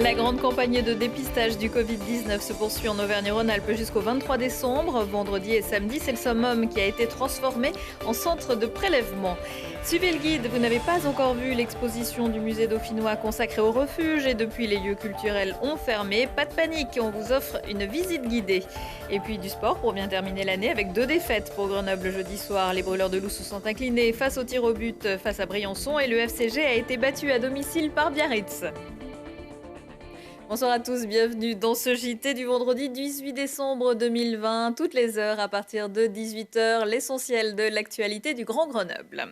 La grande campagne de dépistage du Covid-19 se poursuit en Auvergne-Rhône-Alpes jusqu'au 23 décembre. Vendredi et samedi, c'est le summum qui a été transformé en centre de prélèvement. Suivez le guide, vous n'avez pas encore vu l'exposition du musée dauphinois consacrée au refuge et depuis les lieux culturels ont fermé. Pas de panique, on vous offre une visite guidée. Et puis du sport pour bien terminer l'année avec 2 défaites pour Grenoble jeudi soir. Les brûleurs de loup se sont inclinés face au tir au but face à Briançon et le FCG a été battu à domicile par Biarritz. Bonsoir à tous, bienvenue dans ce JT du vendredi 18 décembre 2020, toutes les heures à partir de 18h, l'essentiel de l'actualité du Grand Grenoble.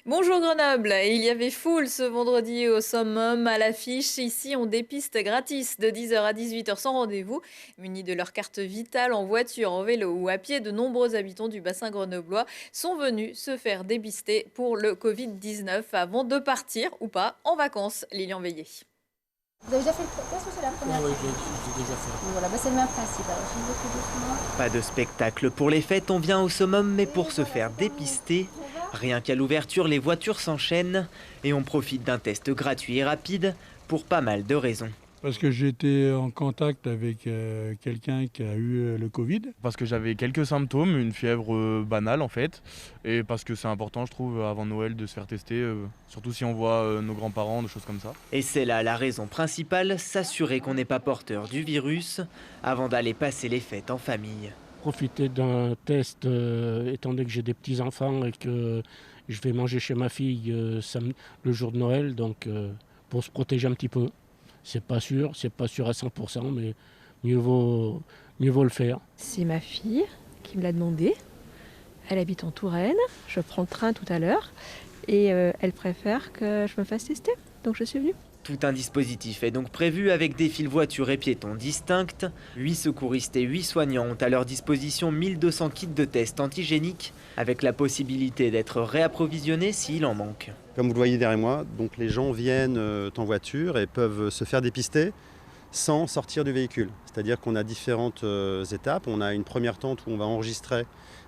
Bonjour Grenoble, il y avait foule ce vendredi au summum à l'affiche. Ici, on dépiste gratis de 10h à 18h sans rendez-vous. Munis de leur carte vitale en voiture, en vélo ou à pied, de nombreux habitants du bassin grenoblois sont venus se faire dépister pour le Covid-19 avant de partir ou pas en vacances. Lilian Veillé. Vous avez déjà fait le test ou c'est la première fois? Oui, j'ai déjà fait. Donc voilà, c'est le même principe. Alors, je vais tout doucement. Pas de spectacle pour les fêtes, on vient au summum, mais pour se faire dépister. Rien qu'à l'ouverture, les voitures s'enchaînent et on profite d'un test gratuit et rapide pour pas mal de raisons. Parce que j'ai été en contact avec quelqu'un qui a eu le Covid. Parce que j'avais quelques symptômes, une fièvre banale en fait, et parce que c'est important je trouve avant Noël de se faire tester, surtout si on voit nos grands-parents, des choses comme ça. Et c'est là la raison principale, s'assurer qu'on n'est pas porteur du virus avant d'aller passer les fêtes en famille. Profiter d'un test, étant donné que j'ai des petits-enfants et que je vais manger chez ma fille le jour de Noël, donc pour se protéger un petit peu. C'est pas sûr à 100%, mais mieux vaut le faire. C'est ma fille qui me l'a demandé. Elle habite en Touraine. Je prends le train tout à l'heure et elle préfère que je me fasse tester. Donc je suis venue. Tout un dispositif est donc prévu avec des files voitures et piétons distinctes. 8 secouristes et 8 soignants ont à leur disposition 1200 kits de tests antigéniques avec la possibilité d'être réapprovisionnés s'il en manque. Comme vous le voyez derrière moi, donc les gens viennent en voiture et peuvent se faire dépister sans sortir du véhicule. C'est-à-dire qu'on a différentes étapes. On a une première tente où on va enregistrer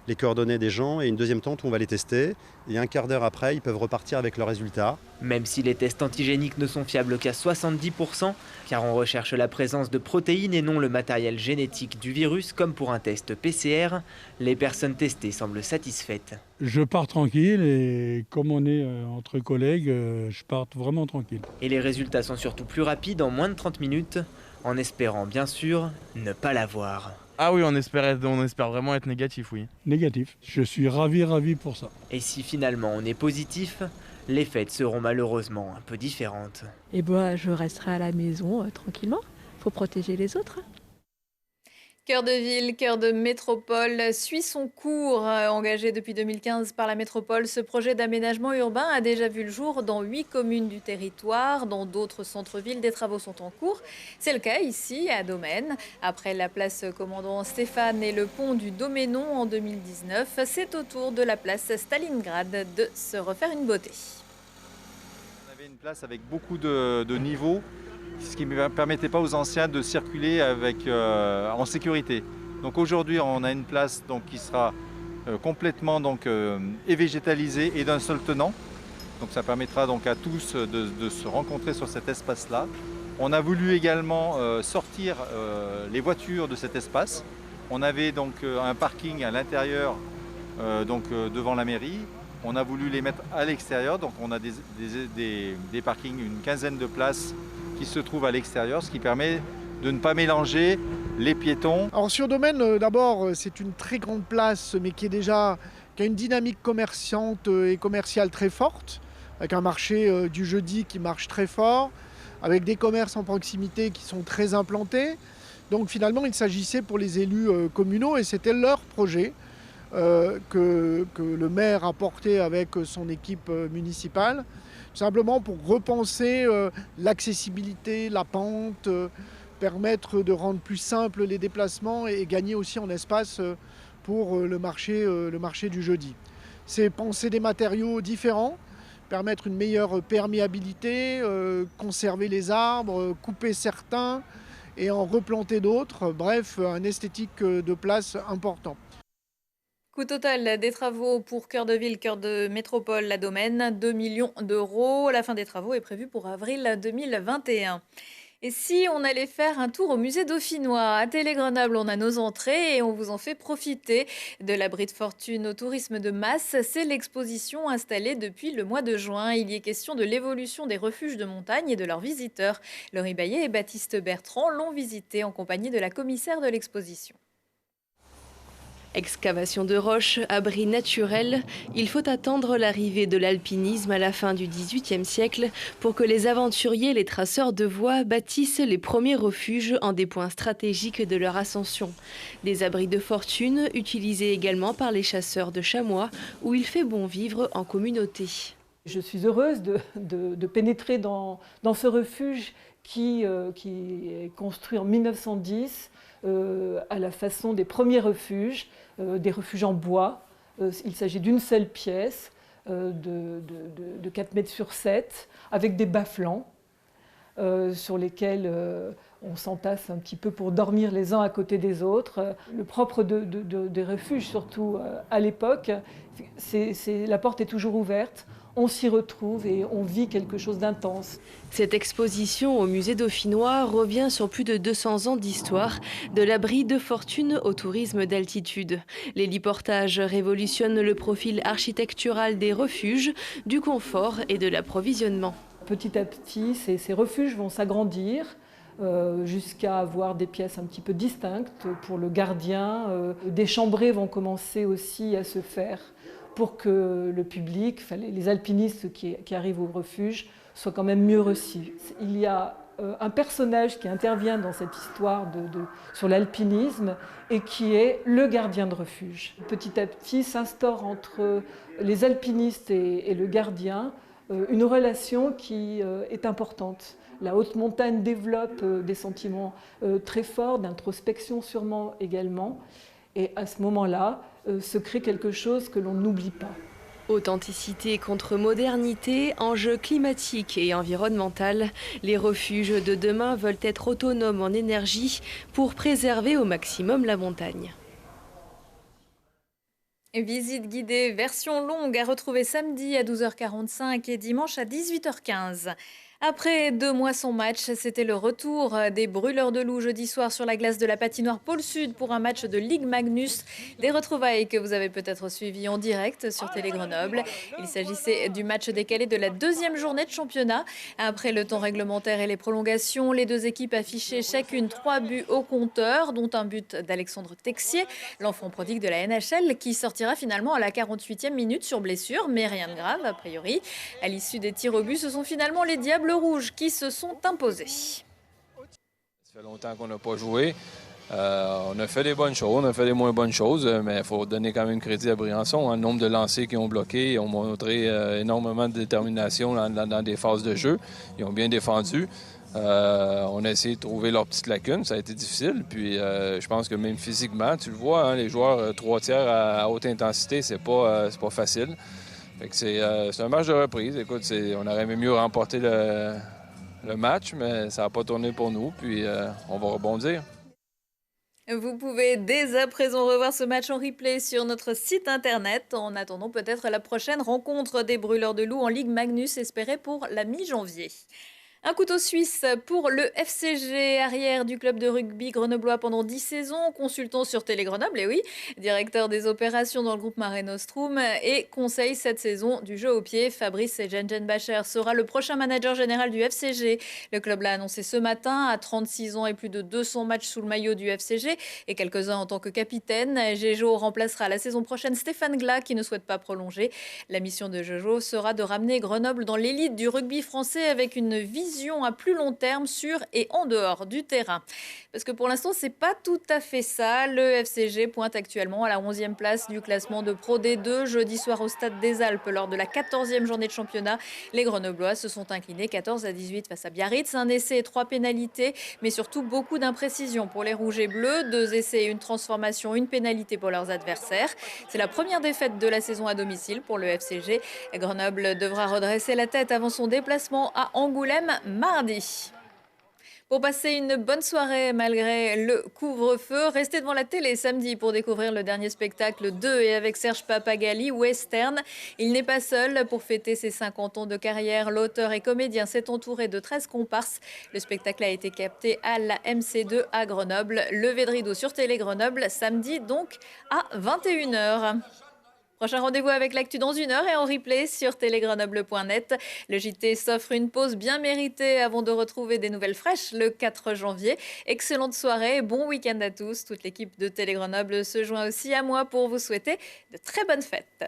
les coordonnées des gens et une deuxième tente où on va les tester. Et un quart d'heure après, ils peuvent repartir avec leurs résultats. Même si les tests antigéniques ne sont fiables qu'à 70%, car on recherche la présence de protéines et non le matériel génétique du virus, comme pour un test PCR, les personnes testées semblent satisfaites. Je pars tranquille et comme on est entre collègues, je pars vraiment tranquille. Et les résultats sont surtout plus rapides, en moins de 30 minutes, en espérant bien sûr ne pas l'avoir. Ah oui, on espère vraiment être négatif, oui. Négatif. Je suis ravi pour ça. Et si finalement on est positif, les fêtes seront malheureusement un peu différentes. Et je resterai à la maison tranquillement. Faut protéger les autres. Cœur de ville, cœur de métropole suit son cours. Engagé depuis 2015 par la métropole, ce projet d'aménagement urbain a déjà vu le jour dans 8 communes du territoire. Dans d'autres centres-villes, des travaux sont en cours. C'est le cas ici, à Domaine. Après la place Commandant Stéphane et le pont du Doménon en 2019, c'est au tour de la place Stalingrad de se refaire une beauté. On avait une place avec beaucoup de niveaux, ce qui ne permettait pas aux anciens de circuler en sécurité. Donc aujourd'hui, on a une place qui sera complètement végétalisée et d'un seul tenant. Donc ça permettra à tous de se rencontrer sur cet espace-là. On a voulu également sortir les voitures de cet espace. On avait un parking à l'intérieur, devant la mairie. On a voulu les mettre à l'extérieur, donc on a des parkings, une quinzaine de places qui se trouvent à l'extérieur, ce qui permet de ne pas mélanger les piétons. Alors sur Domaine, d'abord, c'est une très grande place, mais qui a une dynamique commerçante et commerciale très forte, avec un marché du jeudi qui marche très fort, avec des commerces en proximité qui sont très implantés. Donc finalement, il s'agissait pour les élus communaux, et c'était leur projet, que le maire a porté avec son équipe municipale, simplement pour repenser l'accessibilité, la pente, permettre de rendre plus simple les déplacements et gagner aussi en espace pour le marché du jeudi. C'est penser des matériaux différents, permettre une meilleure perméabilité, conserver les arbres, couper certains et en replanter d'autres, bref, un esthétique de place important. Coût total des travaux pour Cœur de Ville, Cœur de Métropole, la Domaine, 2 millions d'euros. La fin des travaux est prévue pour avril 2021. Et si on allait faire un tour au musée dauphinois? À Télé-Grenoble, on a nos entrées et on vous en fait profiter. De l'abri de fortune au tourisme de masse, c'est l'exposition installée depuis le mois de juin. Il y est question de l'évolution des refuges de montagne et de leurs visiteurs. Laurie Baillet et Baptiste Bertrand l'ont visité en compagnie de la commissaire de l'exposition. Excavation de roches, abris naturels, il faut attendre l'arrivée de l'alpinisme à la fin du XVIIIe siècle pour que les aventuriers et les traceurs de voies bâtissent les premiers refuges en des points stratégiques de leur ascension. Des abris de fortune utilisés également par les chasseurs de chamois où il fait bon vivre en communauté. Je suis heureuse de pénétrer dans ce refuge qui est construit en 1910 à la façon des premiers refuges, des refuges en bois. Il s'agit d'une seule pièce de 4 mètres sur 7 avec des bas-flancs sur lesquels on s'entasse un petit peu pour dormir les uns à côté des autres. Le propre des refuges, surtout à l'époque, la porte est toujours ouverte. On s'y retrouve et on vit quelque chose d'intense. Cette exposition au musée dauphinois revient sur plus de 200 ans d'histoire, de l'abri de fortune au tourisme d'altitude. L'héliportage révolutionne le profil architectural des refuges, du confort et de l'approvisionnement. Petit à petit, ces refuges vont s'agrandir jusqu'à avoir des pièces un petit peu distinctes pour le gardien. Des chambrées vont commencer aussi à se faire pour que le public, les alpinistes qui arrivent au refuge, soient quand même mieux reçus. Il y a un personnage qui intervient dans cette histoire sur l'alpinisme et qui est le gardien de refuge. Petit à petit s'instaure entre les alpinistes et le gardien une relation qui est importante. La haute montagne développe des sentiments très forts, d'introspection sûrement également. Et à ce moment-là, se crée quelque chose que l'on n'oublie pas. Authenticité contre modernité, enjeux climatiques et environnemental, les refuges de demain veulent être autonomes en énergie pour préserver au maximum la montagne. Visite guidée version longue à retrouver samedi à 12h45 et dimanche à 18h15. Après 2 mois sans match, c'était le retour des Brûleurs de Loup jeudi soir sur la glace de la patinoire Pôle Sud pour un match de Ligue Magnus. Des retrouvailles que vous avez peut-être suivies en direct sur Télé-Grenoble. Il s'agissait du match décalé de la 2e journée de championnat. Après le temps réglementaire et les prolongations, les 2 équipes affichaient chacune 3 buts au compteur, dont un but d'Alexandre Texier, l'enfant prodigue de la NHL, qui sortira finalement à la 48e minute sur blessure, mais rien de grave a priori. À l'issue des tirs au but, ce sont finalement les Diables Rouges qui se sont imposés. Ça fait longtemps qu'on n'a pas joué. On a fait des bonnes choses, on a fait des moins bonnes choses, mais il faut donner quand même crédit à Briançon. Le nombre de lancers qu'ils ont bloqués, ils ont montré énormément de détermination dans des phases de jeu. Ils ont bien défendu. On a essayé de trouver leurs petites lacunes, ça a été difficile. Puis je pense que même physiquement, tu le vois, hein, les joueurs 3 tiers à haute intensité, c'est pas facile. C'est un match de reprise. Écoute, on aurait aimé mieux remporter le match, mais ça n'a pas tourné pour nous. Puis on va rebondir. Vous pouvez dès à présent revoir ce match en replay sur notre site internet. En attendant peut-être la prochaine rencontre des Brûleurs de Loup en Ligue Magnus espérée pour la mi-janvier. Un couteau suisse pour le FCG, arrière du club de rugby grenoblois pendant 10 saisons, consultant sur Télé-Grenoble, et oui, directeur des opérations dans le groupe Mare Nostrum et conseil cette saison du jeu au pied. Fabrice Gengenbacher sera le prochain manager général du FCG. Le club l'a annoncé ce matin, à 36 ans et plus de 200 matchs sous le maillot du FCG et quelques-uns en tant que capitaine. Jojo remplacera la saison prochaine Stéphane Glas qui ne souhaite pas prolonger. La mission de Jojo sera de ramener Grenoble dans l'élite du rugby français avec une vision à plus long terme sur et en dehors du terrain. Parce que pour l'instant, c'est pas tout à fait ça. Le FCG pointe actuellement à la 11e place du classement de Pro D2 jeudi soir au Stade des Alpes lors de la 14e journée de championnat. Les Grenoblois se sont inclinés 14-18 face à Biarritz. Un essai et 3 pénalités, mais surtout beaucoup d'imprécisions pour les Rouges et Bleus. 2 essais et une transformation, une pénalité pour leurs adversaires. C'est la première défaite de la saison à domicile pour le FCG. Grenoble devra redresser la tête avant son déplacement à Angoulême mardi. Pour passer une bonne soirée malgré le couvre-feu, restez devant la télé samedi pour découvrir le dernier spectacle de et avec Serge Papagali, Western. Il n'est pas seul. Pour fêter ses 50 ans de carrière, l'auteur et comédien s'est entouré de 13 comparses. Le spectacle a été capté à la MC2 à Grenoble. Levé de rideau sur Télé Grenoble, samedi donc à 21h. Prochain rendez-vous avec l'actu dans 1 heure et en replay sur télégrenoble.net. Le JT s'offre une pause bien méritée avant de retrouver des nouvelles fraîches le 4 janvier. Excellente soirée, bon week-end à tous. Toute l'équipe de Télé Grenoble se joint aussi à moi pour vous souhaiter de très bonnes fêtes.